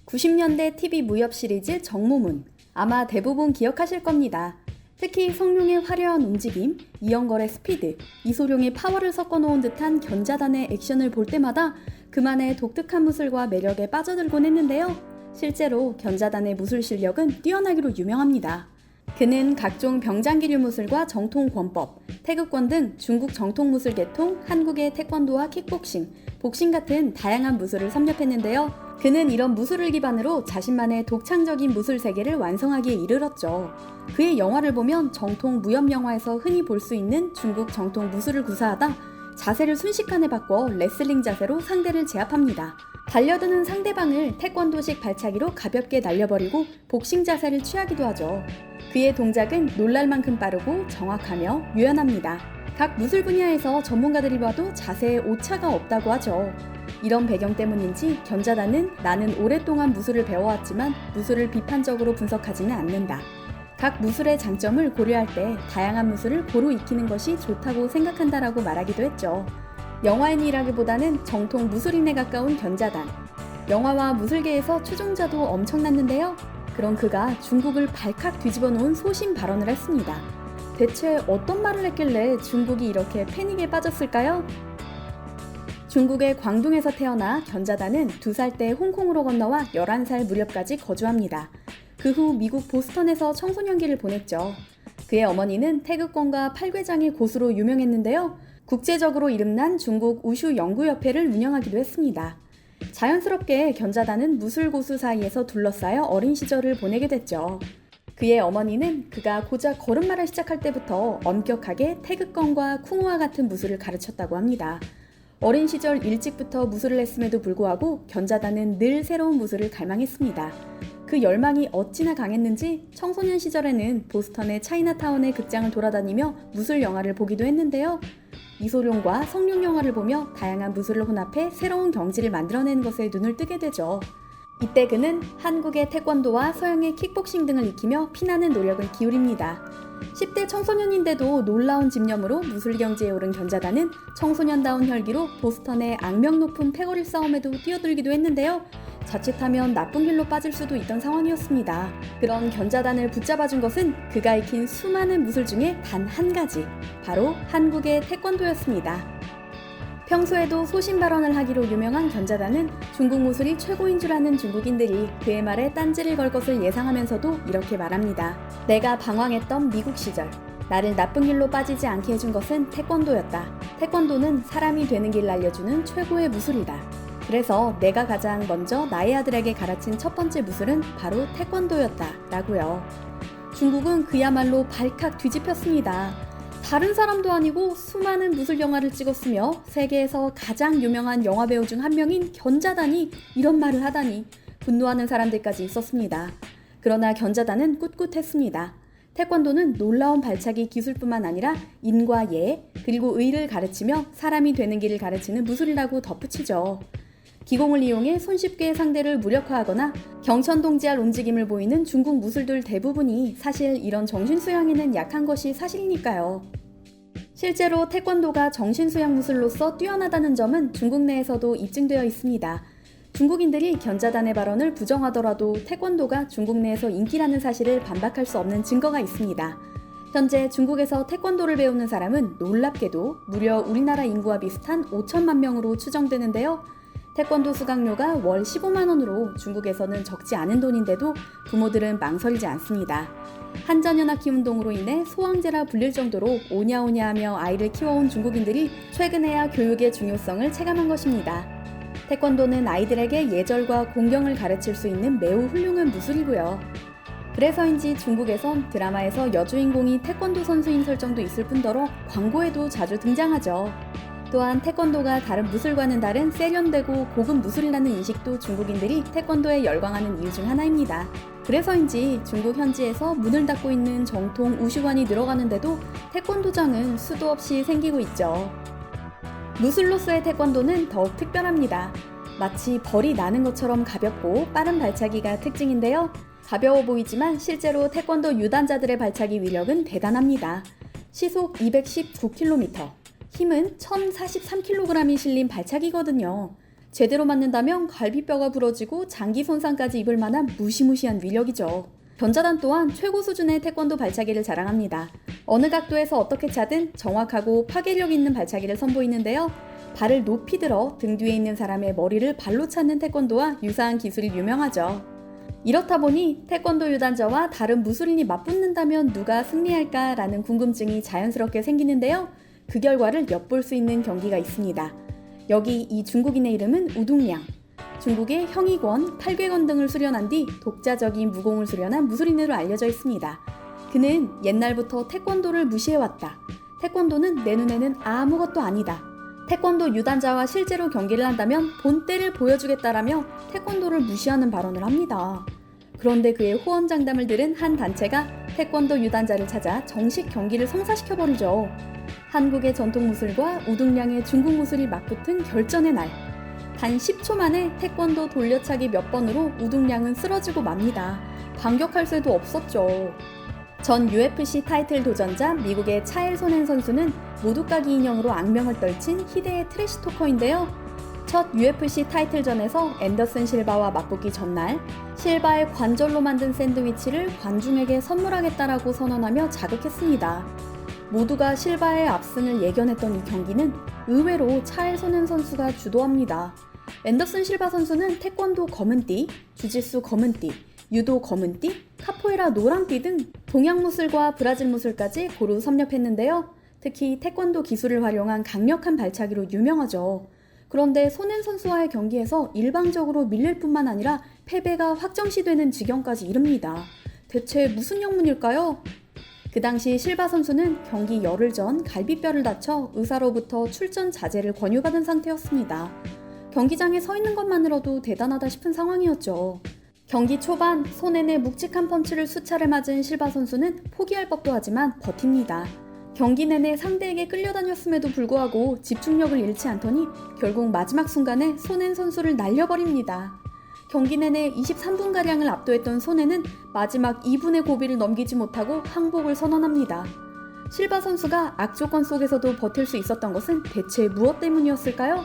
90년대 TV 무협 시리즈 정무문. 아마 대부분 기억하실 겁니다. 특히 성룡의 화려한 움직임, 이영걸의 스피드, 이소룡의 파워를 섞어놓은 듯한 견자단의 액션을 볼 때마다 그만의 독특한 무술과 매력에 빠져들곤 했는데요. 실제로 견자단의 무술 실력은 뛰어나기로 유명합니다. 그는 각종 병장기류 무술과 정통 권법, 태극권 등 중국 정통 무술 계통, 한국의 태권도와 킥복싱, 복싱 같은 다양한 무술을 섭렵했는데요. 그는 이런 무술을 기반으로 자신만의 독창적인 무술 세계를 완성하기에 이르렀죠. 그의 영화를 보면 정통 무협 영화에서 흔히 볼 수 있는 중국 정통 무술을 구사하다 자세를 순식간에 바꿔 레슬링 자세로 상대를 제압합니다. 달려드는 상대방을 태권도식 발차기로 가볍게 날려버리고 복싱 자세를 취하기도 하죠. 그의 동작은 놀랄 만큼 빠르고 정확하며 유연합니다. 각 무술 분야에서 전문가들이 봐도 자세에 오차가 없다고 하죠. 이런 배경 때문인지 견자단은 나는 오랫동안 무술을 배워왔지만 무술을 비판적으로 분석하지는 않는다. 각 무술의 장점을 고려할 때 다양한 무술을 고루 익히는 것이 좋다고 생각한다라고 말하기도 했죠. 영화인이라기보다는 정통 무술인에 가까운 견자단. 영화와 무술계에서 추종자도 엄청났는데요. 그런 그가 중국을 발칵 뒤집어 놓은 소신 발언을 했습니다. 대체 어떤 말을 했길래 중국이 이렇게 패닉에 빠졌을까요? 중국의 광둥에서 태어나 견자단은 2살 때 홍콩으로 건너와 11살 무렵까지 거주합니다. 그 후 미국 보스턴에서 청소년기를 보냈죠. 그의 어머니는 태극권과 팔괘장의 고수로 유명했는데요. 국제적으로 이름난 중국 우슈 연구협회를 운영하기도 했습니다. 자연스럽게 견자단은 무술 고수 사이에서 둘러싸여 어린 시절을 보내게 됐죠. 그의 어머니는 그가 고작 걸음마를 시작할 때부터 엄격하게 태극권과 쿵우와 같은 무술을 가르쳤다고 합니다. 어린 시절 일찍부터 무술을 했음에도 불구하고 견자단은 늘 새로운 무술을 갈망했습니다. 그 열망이 어찌나 강했는지 청소년 시절에는 보스턴의 차이나타운의 극장을 돌아다니며 무술 영화를 보기도 했는데요. 이소룡과 성룡 영화를 보며 다양한 무술을 혼합해 새로운 경지를 만들어내는 것에 눈을 뜨게 되죠. 이때 그는 한국의 태권도와 서양의 킥복싱 등을 익히며 피나는 노력을 기울입니다. 10대 청소년인데도 놀라운 집념으로 무술 경지에 오른 견자단은 청소년다운 혈기로 보스턴의 악명 높은 패거리 싸움에도 뛰어들기도 했는데요. 자칫하면 나쁜 길로 빠질 수도 있던 상황이었습니다. 그런 견자단을 붙잡아준 것은 그가 익힌 수많은 무술 중에 단 한 가지, 바로 한국의 태권도였습니다. 평소에도 소신 발언을 하기로 유명한 견자단은 중국 무술이 최고인 줄 아는 중국인들이 그의 말에 딴지를 걸 것을 예상하면서도 이렇게 말합니다. 내가 방황했던 미국 시절, 나를 나쁜 길로 빠지지 않게 해준 것은 태권도였다. 태권도는 사람이 되는 길을 알려주는 최고의 무술이다. 그래서 내가 가장 먼저 나의 아들에게 가르친 첫 번째 무술은 바로 태권도였다 라고요. 중국은 그야말로 발칵 뒤집혔습니다. 다른 사람도 아니고 수많은 무술 영화를 찍었으며 세계에서 가장 유명한 영화배우 중 한 명인 견자단이 이런 말을 하다니 분노하는 사람들까지 있었습니다. 그러나 견자단은 꿋꿋했습니다. 태권도는 놀라운 발차기 기술뿐만 아니라 인과 예, 그리고 의를 가르치며 사람이 되는 길을 가르치는 무술이라고 덧붙이죠. 기공을 이용해 손쉽게 상대를 무력화하거나 경천동지할 움직임을 보이는 중국 무술들 대부분이 사실 이런 정신수양에는 약한 것이 사실이니까요. 실제로 태권도가 정신수양 무술로서 뛰어나다는 점은 중국 내에서도 입증되어 있습니다. 중국인들이 견자단의 발언을 부정하더라도 태권도가 중국 내에서 인기라는 사실을 반박할 수 없는 증거가 있습니다. 현재 중국에서 태권도를 배우는 사람은 놀랍게도 무려 우리나라 인구와 비슷한 5천만 명으로 추정되는데요. 태권도 수강료가 월 15만 원으로 중국에서는 적지 않은 돈인데도 부모들은 망설이지 않습니다. 한전연합기 운동으로 인해 소황제라 불릴 정도로 오냐오냐하며 아이를 키워온 중국인들이 최근에야 교육의 중요성을 체감한 것입니다. 태권도는 아이들에게 예절과 공경을 가르칠 수 있는 매우 훌륭한 무술이고요. 그래서인지 중국에선 드라마에서 여주인공이 태권도 선수인 설정도 있을 뿐더러 광고에도 자주 등장하죠. 또한 태권도가 다른 무술과는 다른 세련되고 고급 무술이라는 인식도 중국인들이 태권도에 열광하는 이유 중 하나입니다. 그래서인지 중국 현지에서 문을 닫고 있는 정통 우슈관이 늘어가는데도 태권도장은 수도 없이 생기고 있죠. 무술로서의 태권도는 더욱 특별합니다. 마치 벌이 나는 것처럼 가볍고 빠른 발차기가 특징인데요. 가벼워 보이지만 실제로 태권도 유단자들의 발차기 위력은 대단합니다. 시속 219km, 힘은 1043kg이 실린 발차기거든요. 제대로 맞는다면 갈비뼈가 부러지고 장기 손상까지 입을 만한 무시무시한 위력이죠. 견자단 또한 최고 수준의 태권도 발차기를 자랑합니다. 어느 각도에서 어떻게 차든 정확하고 파괴력 있는 발차기를 선보이는데요. 발을 높이 들어 등 뒤에 있는 사람의 머리를 발로 차는 태권도와 유사한 기술이 유명하죠. 이렇다 보니 태권도 유단자와 다른 무술인이 맞붙는다면 누가 승리할까라는 궁금증이 자연스럽게 생기는데요. 그 결과를 엿볼 수 있는 경기가 있습니다. 여기 이 중국인의 이름은 우둥량. 중국의 형이권, 팔괘권 등을 수련한 뒤 독자적인 무공을 수련한 무술인으로 알려져 있습니다. 그는 옛날부터 태권도를 무시해왔다. 태권도는 내 눈에는 아무것도 아니다. 태권도 유단자와 실제로 경기를 한다면 본때를 보여주겠다라며 태권도를 무시하는 발언을 합니다. 그런데 그의 호언장담을 들은 한 단체가 태권도 유단자를 찾아 정식 경기를 성사시켜버리죠. 한국의 전통 무술과 우둥량의 중국 무술이 맞붙은 결전의 날. 단 10초 만에 태권도 돌려차기 몇 번으로 우둥량은 쓰러지고 맙니다. 반격할 새도 없었죠. 전 UFC 타이틀 도전자 미국의 차엘 소넨 선수는 모두까기 인형으로 악명을 떨친 희대의 트래시 토커인데요. 첫 UFC 타이틀전에서 앤더슨 실바와 맞붙기 전날 실바의 관절로 만든 샌드위치를 관중에게 선물하겠다라고 선언하며 자극했습니다. 모두가 실바의 압승을 예견했던 이 경기는 의외로 차엘 소넨 선수가 주도합니다. 앤더슨 실바 선수는 태권도 검은띠, 주짓수 검은띠, 유도 검은띠, 카포에라 노란띠 등 동양 무술과 브라질 무술까지 고루 섭렵했는데요. 특히 태권도 기술을 활용한 강력한 발차기로 유명하죠. 그런데 소넨 선수와의 경기에서 일방적으로 밀릴 뿐만 아니라 패배가 확정시되는 지경까지 이릅니다. 대체 무슨 영문일까요? 그 당시 실바 선수는 경기 열흘 전 갈비뼈를 다쳐 의사로부터 출전 자제를 권유받은 상태였습니다. 경기장에 서 있는 것만으로도 대단하다 싶은 상황이었죠. 경기 초반 소넨의 묵직한 펀치를 수차례 맞은 실바 선수는 포기할 법도 하지만 버팁니다. 경기 내내 상대에게 끌려다녔음에도 불구하고 집중력을 잃지 않더니 결국 마지막 순간에 소넨 선수를 날려버립니다. 경기 내내 23분가량을 압도했던 소넨은 마지막 2분의 고비를 넘기지 못하고 항복을 선언합니다. 실바 선수가 악조건 속에서도 버틸 수 있었던 것은 대체 무엇 때문이었을까요?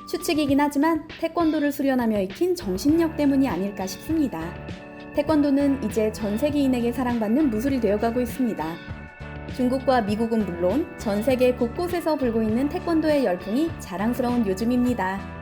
추측이긴 하지만 태권도를 수련하며 익힌 정신력 때문이 아닐까 싶습니다. 태권도는 이제 전 세계인에게 사랑받는 무술이 되어가고 있습니다. 중국과 미국은 물론 전 세계 곳곳에서 불고 있는 태권도의 열풍이 자랑스러운 요즘입니다.